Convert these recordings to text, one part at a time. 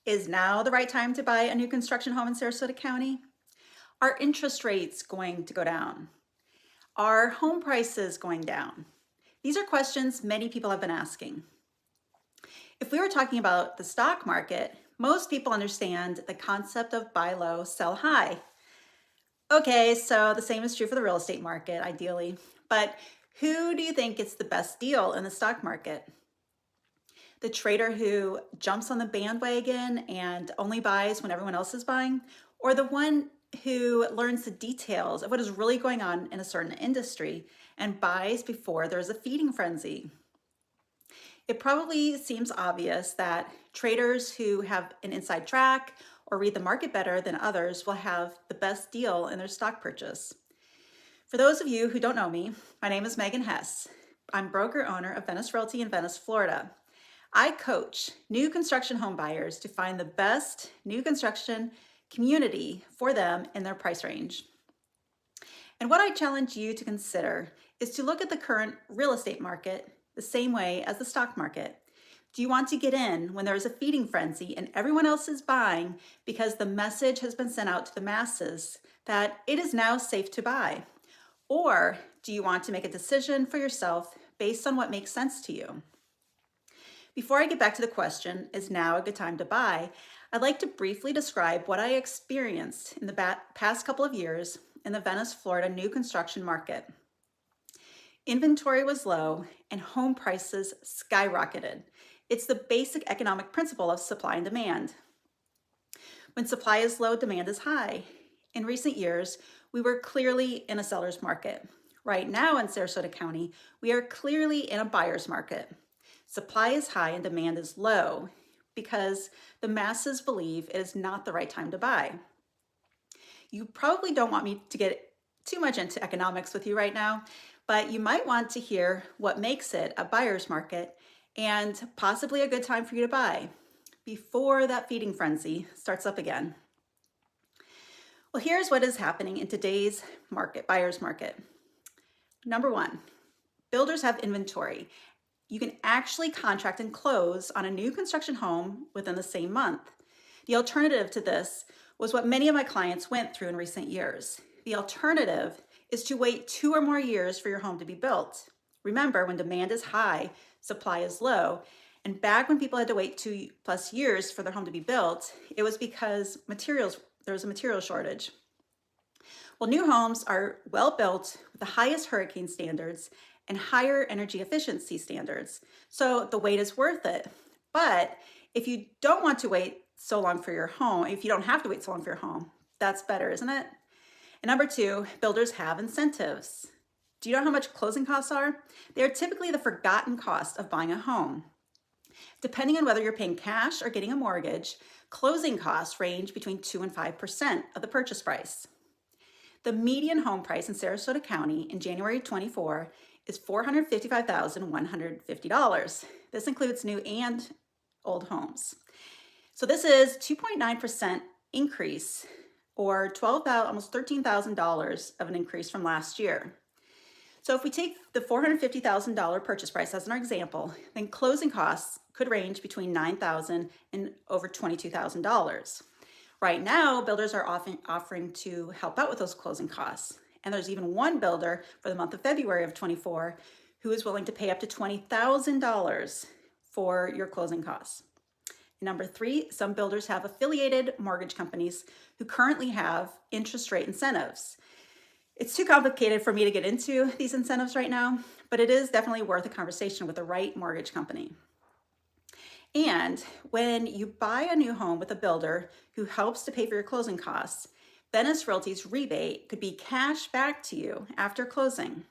Is now the right time to buy a new construction home in Sarasota County? Are interest rates going to go down? Are home prices going down? These are questions many people have been asking. If we were talking about the stock market, most people understand the concept of buy low, sell high. Okay, so the same is true for the real estate market, ideally. But who do you think gets the best deal in the stock market? The trader who jumps on the bandwagon and only buys when everyone else is buying, or the one who learns the details of what is really going on in a certain industry and buys before there's a feeding frenzy? It probably seems obvious that traders who have an inside track or read the market better than others will have the best deal in their stock purchase. For those of you who don't know me, my name is Megan Hess. I'm broker owner of Venice Realty in Venice, Florida. I coach new construction home buyers to find the best new construction community for them in their price range. And what I challenge you to consider is to look at the current real estate market the same way as the stock market. Do you want to get in when there is a feeding frenzy and everyone else is buying because the message has been sent out to the masses that it is now safe to buy? Or do you want to make a decision for yourself based on what makes sense to you? Before I get back to the question, is now a good time to buy? I'd like to briefly describe what I experienced in the past couple of years in the Venice, Florida new construction market. Inventory was low and home prices skyrocketed. It's the basic economic principle of supply and demand. When supply is low, demand is high. In recent years, we were clearly in a seller's market. Right now in Sarasota County, we are clearly in a buyer's market. Supply is high and demand is low because the masses believe it is not the right time to buy. You probably don't want me to get too much into economics with you right now, but you might want to hear what makes it a buyer's market and possibly a good time for you to buy before that feeding frenzy starts up again. Well, here's what is happening in today's market, buyer's market. Number one, builders have inventory. You can actually contract and close on a new construction home within the same month. The alternative to this was what many of my clients went through in recent years. The alternative is to wait 2 or more years for your home to be built. Remember, when demand is high, supply is low. And back when people had to wait 2+ years for their home to be built, it was because there was a material shortage. Well, new homes are well built with the highest hurricane standards and higher energy efficiency standards. So the wait is worth it. But if you don't want to wait so long for your home, if you don't have to wait so long for your home, that's better, isn't it? And number two, builders have incentives. Do you know how much closing costs are? They are typically the forgotten cost of buying a home. Depending on whether you're paying cash or getting a mortgage, closing costs range between 2 and 5% of the purchase price. The median home price in Sarasota County in January 24 is $455,150. This includes new and old homes. So this is 2.9% increase, or almost $13,000 of an increase from last year. So if we take the $450,000 purchase price as an example, then closing costs could range between $9,000 and over $22,000. Right now, builders are often offering to help out with those closing costs. And there's even one builder for the month of February of 24 who is willing to pay up to $20,000 for your closing costs. Number three, some builders have affiliated mortgage companies who currently have interest rate incentives. It's too complicated for me to get into these incentives right now, but it is definitely worth a conversation with the right mortgage company. And when you buy a new home with a builder who helps to pay for your closing costs, Venice Realty's rebate could be cash back to you after closing.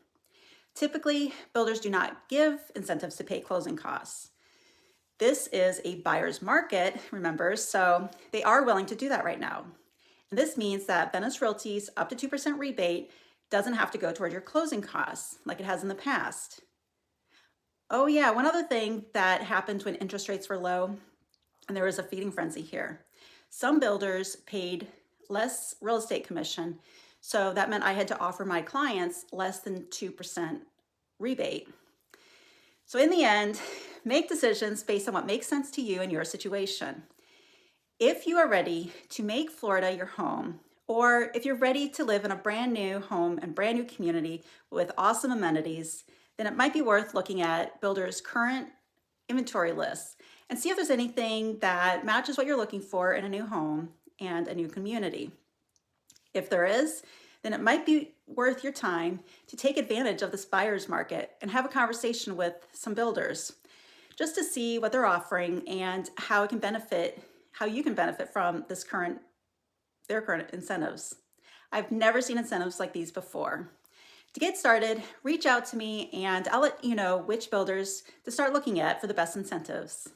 Typically, builders do not give incentives to pay closing costs. This is a buyer's market, remember, so they are willing to do that right now. And this means that Venice Realty's up to 2% rebate doesn't have to go toward your closing costs like it has in the past. Oh yeah, one other thing that happened when interest rates were low, and there was a feeding frenzy here. Some builders paid less real estate commission, so that meant I had to offer my clients less than 2% rebate. So in the end, make decisions based on what makes sense to you and your situation. If you are ready to make Florida your home, or if you're ready to live in a brand new home and brand new community with awesome amenities, then it might be worth looking at builders' current inventory lists and see if there's anything that matches what you're looking for in a new home and a new community. If there is, then it might be worth your time to take advantage of this buyer's market and have a conversation with some builders just to see what they're offering and how you can benefit from their current incentives. I've never seen incentives like these before. To get started, reach out to me and I'll let you know which builders to start looking at for the best incentives.